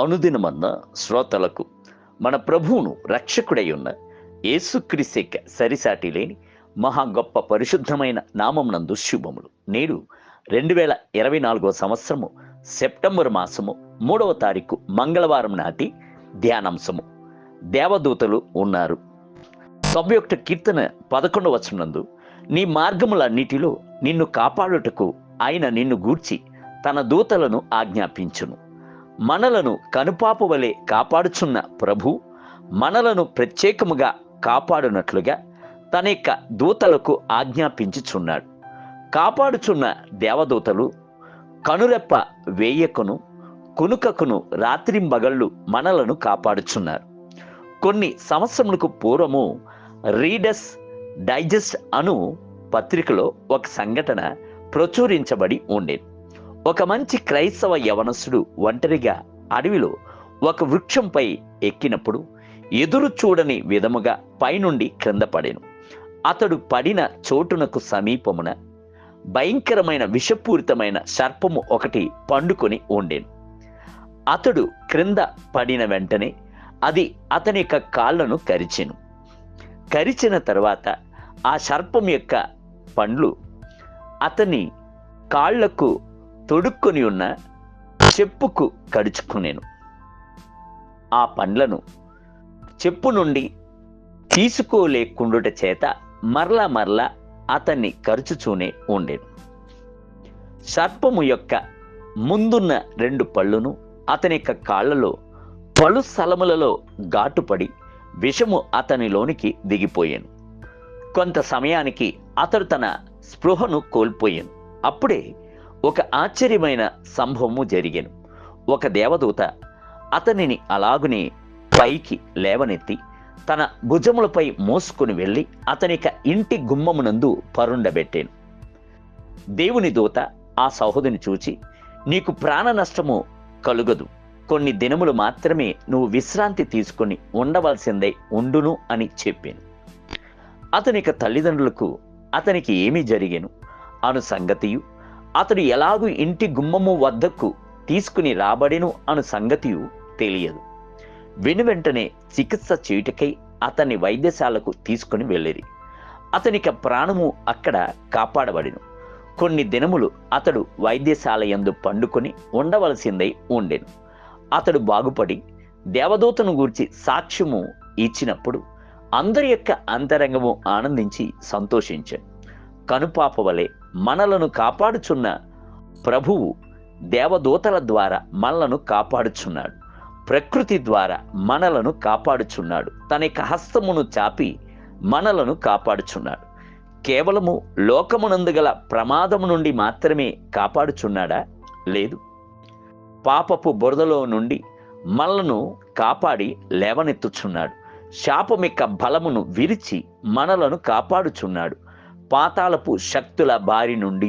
అనుదినమన్న శ్రోతలకు మన ప్రభువును రక్షకుడై ఉన్న యేసుక్రీస్తు యొక్క సరిసాటి లేని మహా గొప్ప పరిశుద్ధమైన నామమునందు శుభములు. నేడు 2024 సంవత్సరము సెప్టెంబర్ మాసము 3వ తారీఖు మంగళవారం నాటి ధ్యానాంశము. దేవదూతలు ఉన్నారు. 91 కీర్తన 11వ వచనమందు, నీ మార్గములన్నిటిలో నిన్ను కాపాడుటకు ఆయన నిన్ను గూర్చి తన దూతలను ఆజ్ఞాపించును. మనలను కనుపాప వలె కాపాడుచున్న ప్రభు మనలను ప్రత్యేకముగా కాపాడునట్లుగా తన యొక్క దూతలకు ఆజ్ఞాపించుచున్నాడు. కాపాడుచున్న దేవదూతలు కనురెప్ప వేయకును కునుకకును రాత్రింబగళ్ళు మనలను కాపాడుచున్నారు. కొన్ని సంవత్సరములకు పూర్వము రీడర్స్ డైజెస్ట్ అను పత్రికలో ఒక సంఘటన ప్రచురించబడి ఉండేది. ఒక మంచి క్రైస్తవ యవనస్తుడు ఒంటరిగా అడవిలో ఒక వృక్షంపై ఎక్కినప్పుడు ఎదురు చూడని విధముగా పైనుండి క్రింద పడెను. అతడు పడిన చోటునకు సమీపమున భయంకరమైన విషపూరితమైన సర్పము ఒకటి పండుకొని ఉండెను. అతడు క్రింద పడిన వెంటనే అది అతని యొక్క కాళ్ళను కరిచెను. కరిచిన తర్వాత ఆ సర్పం యొక్క పండ్లు అతని కాళ్లకు తొడుక్కొని ఉన్న చెప్పుకు కడుచుకునేను. ఆ పండ్లను చెప్పు నుండి తీసుకోలేకుండుట చేత మరలా అతన్ని కరుచుచూనే ఉండేను. సర్పము యొక్క ముందున్న 2 పళ్ళును అతని యొక్క కాళ్లలో పలు స్థలములలో ఘాటుపడి విషము అతనిలోనికి దిగిపోయాను. కొంత సమయానికి అతడు తన స్పృహను కోల్పోయాను. అప్పుడే ఒక ఆశ్చర్యమైన సంభవము జరిగెను. ఒక దేవదూత అతనిని అలాగునే పైకి లేవనెత్తి తన భుజములపై మోసుకుని వెళ్ళి అతని ఇంటి గుమ్మమునందు పరుండబెట్టాను. దేవుని దూత ఆ సహోదరుని చూచి, నీకు ప్రాణ నష్టము కలుగదు, కొన్ని దినములు మాత్రమే నువ్వు విశ్రాంతి తీసుకొని ఉండవలసిందే ఉండును అని చెప్పాను. అతని తల్లిదండ్రులకు అతనికి ఏమి జరిగెను అను సంగతియు, అతడు ఎలాగూ ఇంటి గుమ్మము వద్దకు తీసుకుని రాబడెను అను సంగతియు తెలియదు. వెనువెంటనే చికిత్స చేయుటకై అతన్ని వైద్యశాలకు తీసుకుని వెళ్ళిరి. అతనికి ప్రాణము అక్కడ కాపాడబడెను. కొన్ని దినములు అతడు వైద్యశాల యందు పండుకొని ఉండవలసిందై ఉండెను. అతడు బాగుపడి దేవదూతను గూర్చి సాక్ష్యము ఇచ్చినప్పుడు అందరి యొక్క అంతరంగము ఆనందించి సంతోషించాడు. కనుపాప వలె మనలను కాపాడుచున్న ప్రభువు దేవదూతల ద్వారా మనలను కాపాడుచున్నాడు. ప్రకృతి ద్వారా మనలను కాపాడుచున్నాడు. తన యొక్క హస్తమును చాపి మనలను కాపాడుచున్నాడు. కేవలము లోకమునందు గల ప్రమాదము నుండి మాత్రమే కాపాడుచున్నాడా? లేదు. పాపపు బురదలో నుండి మనలను కాపాడి లేవనెత్తుచున్నాడు. శాపం యొక్క బలమును విరిచి మనలను కాపాడుచున్నాడు. పాతాళపు శక్తుల బారి నుండి,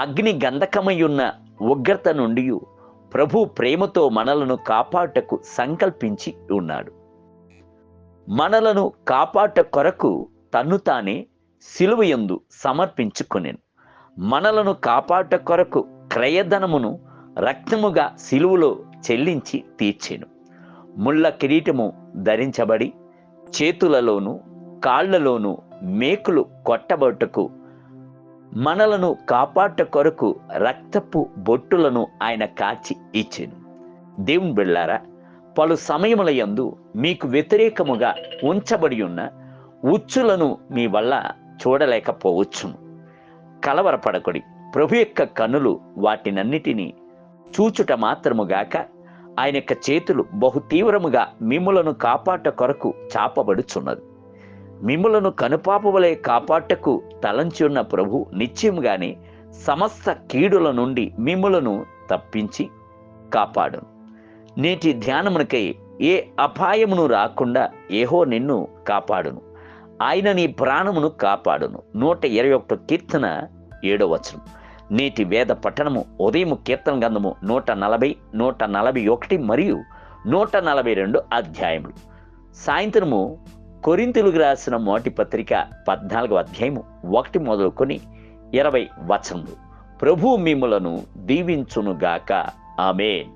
అగ్ని గంధకమయున్న ఉగ్రత నుండి ప్రభు ప్రేమతో మనలను కాపాడటకు సంకల్పించి ఉన్నాడు. మనలను కాపాడట కొరకు తన్ను తానే సిలువ యందు సమర్పించుకొనెను. మనలను కాపాడట కొరకు క్రయధనమును రక్తముగా సిలువలో చెల్లించి తీర్చెను. ముళ్ళ కిరీటము ధరించబడి చేతులలోను కాళ్లలోను మేకులు కొట్టబట్టుకు మనలను కాపాడట కొరకు రక్తపు బొట్టులను ఆయన కాచి ఇచ్చెను. దేవుని బిడ్డలారా, పలు సమయముల యందు మీకు వ్యతిరేకముగా ఉంచబడి ఉన్న ఉచ్చులను మీ వల్ల చూడలేకపోవచ్చును. కలవరపడకుడి. ప్రభు యొక్క కన్నులు వాటినన్నిటినీ చూచుట మాత్రముగాక ఆయన యొక్క చేతులు బహు తీవ్రముగా మిమ్ములను కాపాట కొరకు చాపబడుచున్నది. మిమ్ములను కనుపాపవలే కాపాటకు తలంచి ఉన్న ప్రభు నిశ్చయముగానే సమస్త కీడుల నుండి మిమ్ములను తప్పించి కాపాడును. నేటి ధ్యానమునకై ఏ అపాయమును రాకుండా యెహోవా నిన్ను కాపాడును. ఆయన నీ ప్రాణమును కాపాడును. 121 కీర్తన 7వ వచనం. నేటి వేద పఠనము ఉదయం కీర్తన గ్రంథము 140, 141 మరియు 142 అధ్యాయములు. సాయంత్రము కొరింథీయులకు రాసిన మొదటి పత్రిక 14వ అధ్యాయము 1 మొదలుకొని 20 వచనములు. ప్రభువు మిమ్ములను దీవించునుగాక. ఆమేన్.